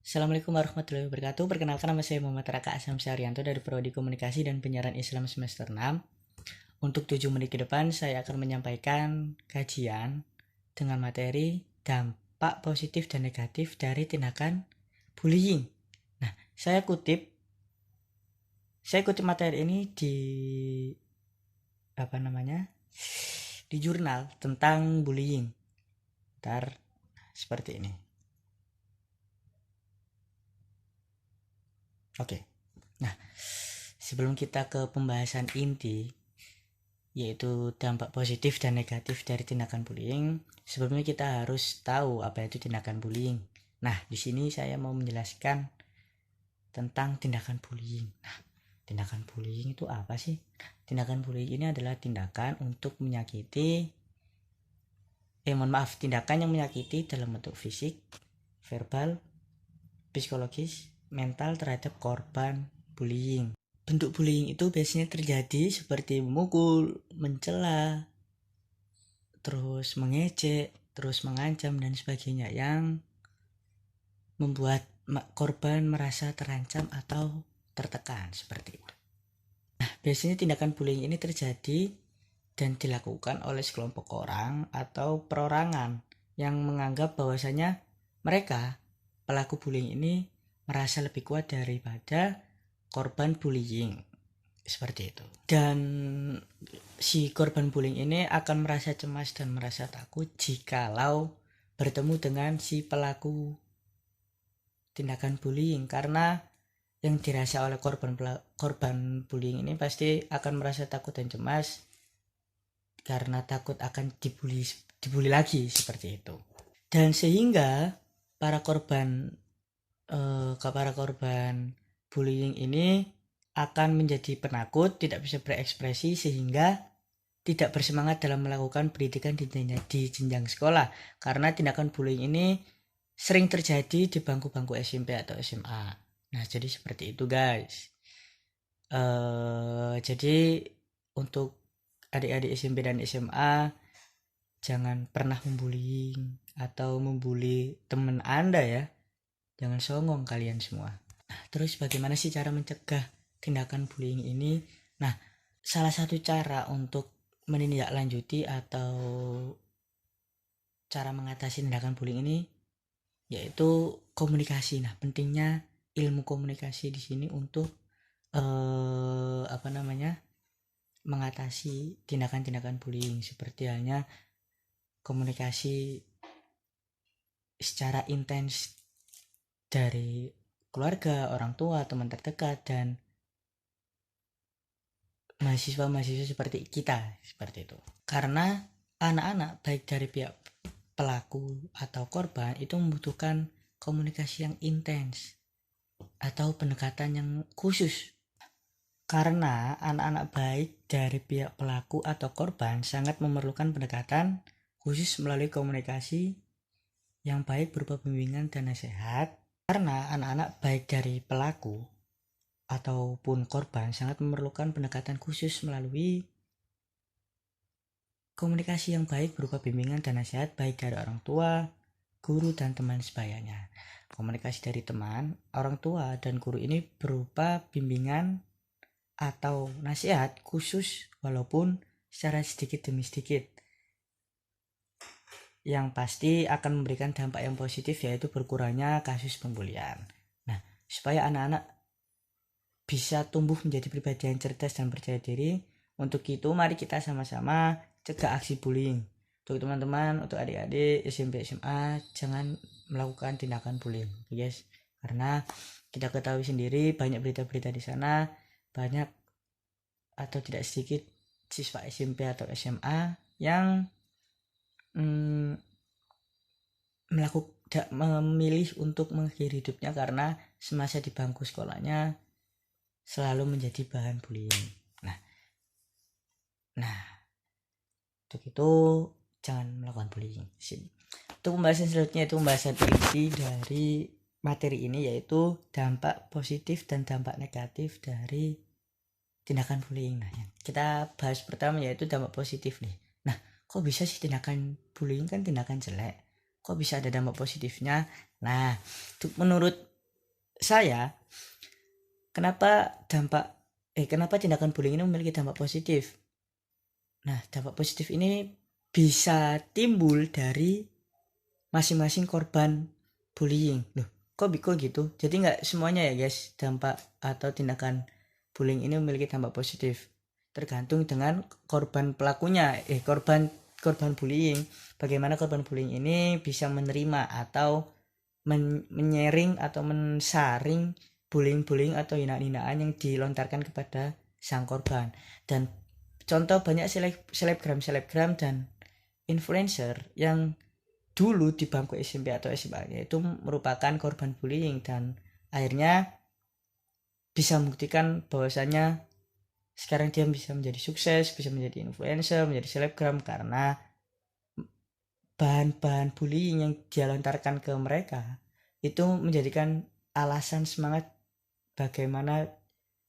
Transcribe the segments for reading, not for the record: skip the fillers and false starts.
Assalamualaikum warahmatullahi wabarakatuh. Perkenalkan, nama saya Muhammad Raka Asam Syarianto dari Prodi Komunikasi dan Penyiaran Islam semester 6. Untuk 7 menit ke depan saya akan menyampaikan kajian dengan materi dampak positif dan negatif dari tindakan bullying. Nah, saya kutip materi ini di jurnal tentang bullying. Ntar seperti ini. Oke. Nah, sebelum kita ke pembahasan inti, yaitu dampak positif dan negatif dari tindakan bullying, sebelumnya kita harus tahu apa itu tindakan bullying. Nah, di sini saya mau menjelaskan tentang tindakan bullying. Nah, tindakan bullying itu apa sih? Tindakan bullying ini adalah tindakan untuk menyakiti tindakan yang menyakiti dalam bentuk fisik, verbal, psikologis, mental terhadap korban bullying. Bentuk bullying itu biasanya terjadi seperti memukul, mencela, terus mengejek, terus mengancam dan sebagainya yang membuat korban merasa terancam atau tertekan seperti itu. Nah, biasanya tindakan bullying ini terjadi dan dilakukan oleh sekelompok orang atau perorangan yang menganggap bahwasanya mereka pelaku bullying ini merasa lebih kuat daripada korban bullying. Seperti itu. Dan si korban bullying ini akan merasa cemas dan merasa takut jikalau bertemu dengan si pelaku tindakan bullying, karena yang dirasa oleh korban bullying ini pasti akan merasa takut dan cemas karena takut akan dibully lagi seperti itu. Dan sehingga para korban bullying ini akan menjadi penakut, tidak bisa berekspresi, sehingga tidak bersemangat dalam melakukan pendidikan di jenjang sekolah, karena tindakan bullying ini sering terjadi di bangku-bangku SMP atau SMA. Nah, jadi seperti itu guys. Jadi untuk adik-adik SMP dan SMA, jangan pernah membullying atau membuli teman Anda ya. Jangan songong kalian semua. Nah, terus bagaimana sih cara mencegah tindakan bullying ini? Nah, salah satu cara untuk menindaklanjuti atau cara mengatasi tindakan bullying ini yaitu komunikasi. Nah, pentingnya ilmu komunikasi di sini untuk mengatasi tindakan-tindakan bullying, seperti halnya komunikasi secara intens dari keluarga, orang tua, teman terdekat, dan mahasiswa-mahasiswa seperti kita, seperti itu. Karena anak-anak baik dari pihak pelaku atau korban itu membutuhkan komunikasi yang intens atau pendekatan yang khusus. Karena anak-anak baik dari pihak pelaku atau korban sangat memerlukan pendekatan khusus melalui komunikasi yang baik berupa bimbingan dan nasihat. Karena anak-anak baik dari pelaku ataupun korban sangat memerlukan pendekatan khusus melalui komunikasi yang baik berupa bimbingan dan nasihat baik dari orang tua, guru, dan teman sebayanya. Komunikasi dari teman, orang tua, dan guru ini berupa bimbingan atau nasihat khusus walaupun secara sedikit demi sedikit, yang pasti akan memberikan dampak yang positif, yaitu berkurangnya kasus pembulian. Nah, supaya anak-anak bisa tumbuh menjadi pribadi yang cerdas dan percaya diri, untuk itu mari kita sama-sama cegah aksi bullying. Untuk teman-teman, untuk adik-adik SMP SMA, jangan melakukan tindakan bullying, guys. Karena kita ketahui sendiri banyak berita-berita di sana, banyak atau tidak sedikit siswa SMP atau SMA yang memilih untuk mengakhiri hidupnya karena semasa di bangku sekolahnya selalu menjadi bahan bullying. Nah, untuk itu jangan melakukan bullying. Untuk pembahasan selanjutnya itu pembahasan inti dari materi ini, yaitu dampak positif dan dampak negatif dari tindakan bullying. Nah, kita bahas pertama yaitu dampak positif nih. Nah, kok bisa sih tindakan bullying kan tindakan jelek? Kok bisa ada dampak positifnya? Nah, menurut saya, kenapa tindakan bullying ini memiliki dampak positif? Nah, dampak positif ini bisa timbul dari masing-masing korban bullying. Loh, kok gitu? Jadi nggak semuanya ya guys, dampak atau tindakan bullying ini memiliki dampak positif. Tergantung dengan korban pelakunya, korban bullying. Bagaimana korban bullying ini bisa menerima atau menyaring atau mensaring bullying atau hinaan-hinaan yang dilontarkan kepada sang korban. Dan contoh banyak selebgram dan influencer yang dulu di bangku SMP atau SMA itu merupakan korban bullying dan akhirnya bisa membuktikan bahwasanya sekarang dia bisa menjadi sukses, bisa menjadi influencer, menjadi selebgram karena bahan-bahan bullying yang dia lontarkan ke mereka itu menjadikan alasan semangat bagaimana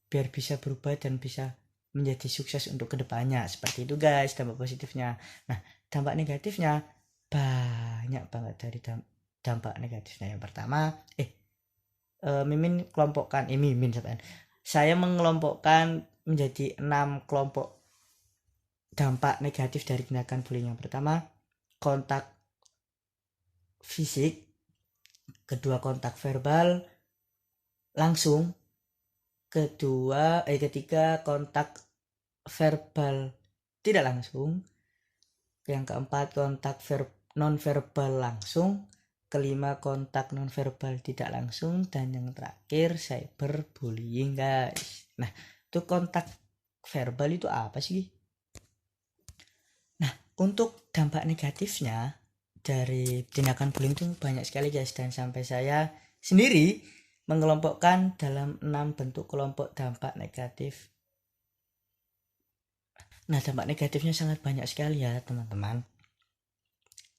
biar bisa berubah dan bisa menjadi sukses untuk kedepannya. Seperti itu guys dampak positifnya. Nah, dampak negatifnya banyak banget dari dampak negatifnya. Yang pertama saya mengelompokkan menjadi 6 kelompok dampak negatif dari tindakan bullying. Yang pertama, kontak fisik. Kedua, kontak verbal langsung. Ketiga, kontak verbal tidak langsung. Yang keempat, kontak non verbal langsung. Kelima, kontak non verbal tidak langsung. Dan yang terakhir, cyberbullying guys. Nah, itu kontak verbal itu apa sih? Nah, untuk dampak negatifnya dari tindakan bullying itu banyak sekali guys, dan sampai saya sendiri mengelompokkan dalam 6 bentuk kelompok dampak negatif. Nah, dampak negatifnya sangat banyak sekali ya teman-teman.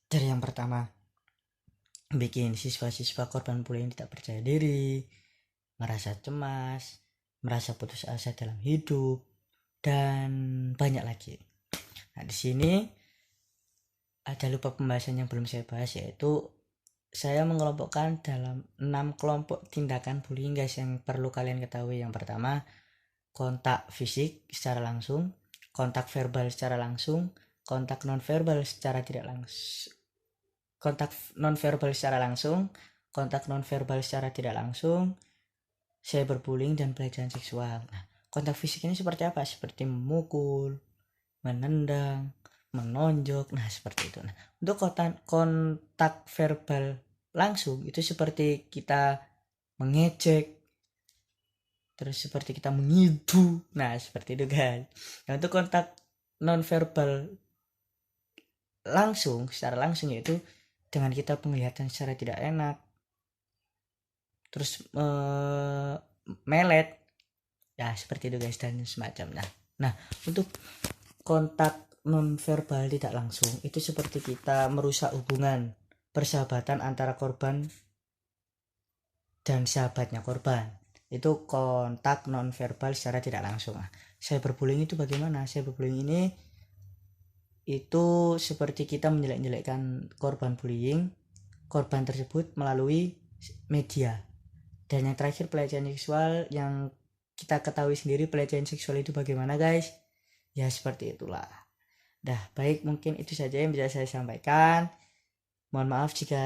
Dari yang pertama, bikin siswa-siswa korban bullying tidak percaya diri, merasa cemas, merasa putus asa dalam hidup, dan banyak lagi. Nah, di sini ada lupa pembahasan yang belum saya bahas, yaitu saya mengelompokkan dalam 6 kelompok tindakan bullying guys yang perlu kalian ketahui. Yang pertama, kontak fisik secara langsung, kontak verbal secara langsung, kontak non verbal secara tidak langsung, kontak non verbal secara langsung, kontak non verbal secara tidak langsung, cyberbullying dan pelecehan seksual. Nah, kontak fisik ini seperti apa? Seperti memukul, menendang, menonjok, nah seperti itu. Nah, untuk kontak verbal langsung itu seperti kita mengejek, terus seperti kita mengidu, nah seperti itu guys. Nah, untuk kontak non verbal langsung, secara langsung yaitu dengan kita penglihatan secara tidak enak, terus melet, ya seperti itu guys, dan semacamnya. Nah, untuk kontak non verbal tidak langsung itu seperti kita merusak hubungan persahabatan antara korban dan sahabatnya korban. Itu kontak non verbal secara tidak langsung. Cyberbullying itu bagaimana? Cyberbullying ini itu seperti kita menjelek-jelekkan korban bullying, korban tersebut melalui media. Dan yang terakhir, pelecehan seksual, yang kita ketahui sendiri pelecehan seksual itu bagaimana guys? Ya seperti itulah. Dah, baik, mungkin itu saja yang bisa saya sampaikan. Mohon maaf jika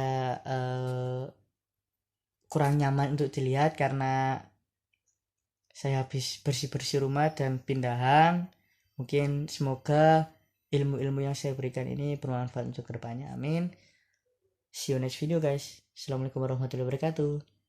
kurang nyaman untuk dilihat karena saya habis bersih-bersih rumah dan pindahan. Mungkin semoga ilmu-ilmu yang saya berikan ini bermanfaat untuk kedepannya. Amin. See you next video guys. Assalamualaikum warahmatullahi wabarakatuh.